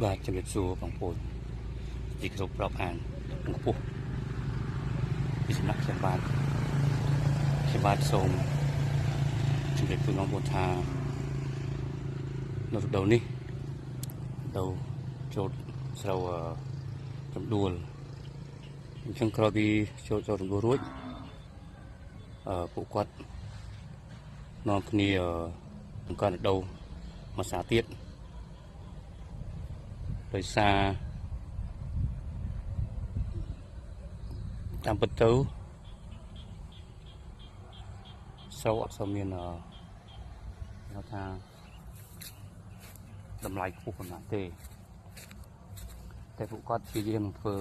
បាទជំរាបសួរបងប្អូនទីគោរពរាប់អានបងប្អូនពីសំណាក់ខ្ញុំបាទសូមជំរាបជូនបងប្អូនថានៅរដូវនេះដូវចូលស្រូវចំដួលអញ្ចឹងក្រោយពីចូលចំដួលរួចពួកគាត់នាំគ្នាបង្កើនដូវមួយសាទៀតដោយសារតាមពិតទៅស្រូវអត់សូវមានហៅថាតម្លៃខ្ពស់ប៉ុន្មានទេតែពួកគាត់ព្យាយាមនឹងធ្វើ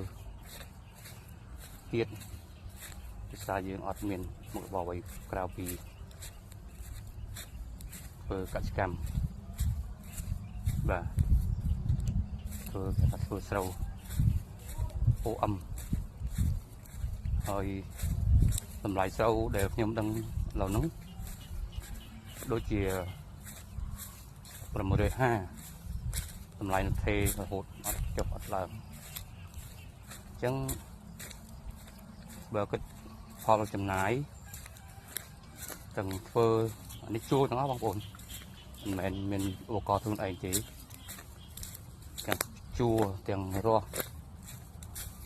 ទៀតដោយសារយើងអត់មានមុខរបរអ្វីក្រៅពីធ្វើកសិកម្មបាទធ្វើស្រូវ OM ហើយតម្លៃស្រូវដែលខ្ញុំដឹងឥឡូវហ្នឹងដូចជា650តម្លៃនៅថេរហូតអត់ចុះអត់ឡើងអញ្ចឹងបើគិតផលចំណាយទាំងធ្វើនេះជួលទាំងអស់បងប្អូនមិនមែនមានឧបករណ៍ខ្លួនឯងទេទាំងជួលទាំងរស់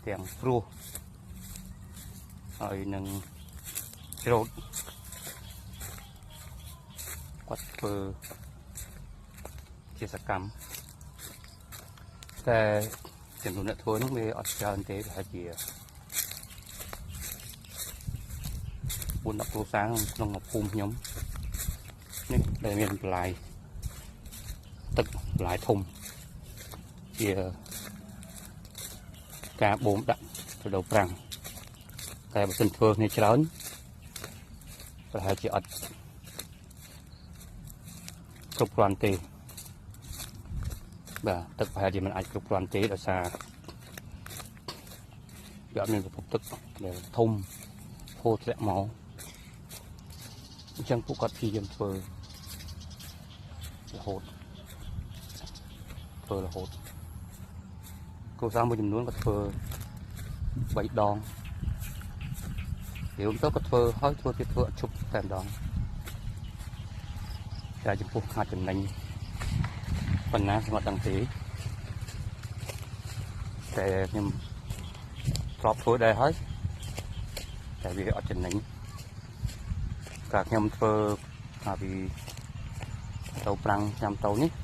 ទាំងព្រោះហើយនឹងច្រូតគាត់ធ្វើជាសកម្មតែចំនួនអ្នកធ្វើនោះវាអត់ច្រើនទេប្រហែលជា4-10គ្រួសារក្នុងភូមិខ្ញុំនេះដែលមានបន្លាយទឹកបន្លាយធំជាការបូមដាក់ទៅដល់ប្រាំងតែបើសិនធ្វើគ្នាច្រើនប្រហែលជាអត់គ្រប់គ្រាន់ទេបាទទឹកប្រហែលជាមិនអាចគ្រប់គ្រាន់ទេដោយសារវាអត់មានប្រភពទឹកដែលធំហូរធ្លាក់មកអញ្ចឹងពួកគាត់ព្យាយាមធ្វើរហូតគ្រួសារមួយចំនួនគាត់ធ្វើ3ដងពេលទៅគាត់ធ្វើហើយធ្វើទៀតធ្វើអត់ឈប់តែម្ដងតែចំពោះខាតចំណេញប៉ុណ្ណាខ្ញុំអត់ដឹងទេតែខ្ញុំធ្លាប់ធ្វើដែរហើយតែវាអត់ចំណេញកាលខ្ញុំធ្វើថាពីទៅប្រាំងឆ្នាំទៅនេះ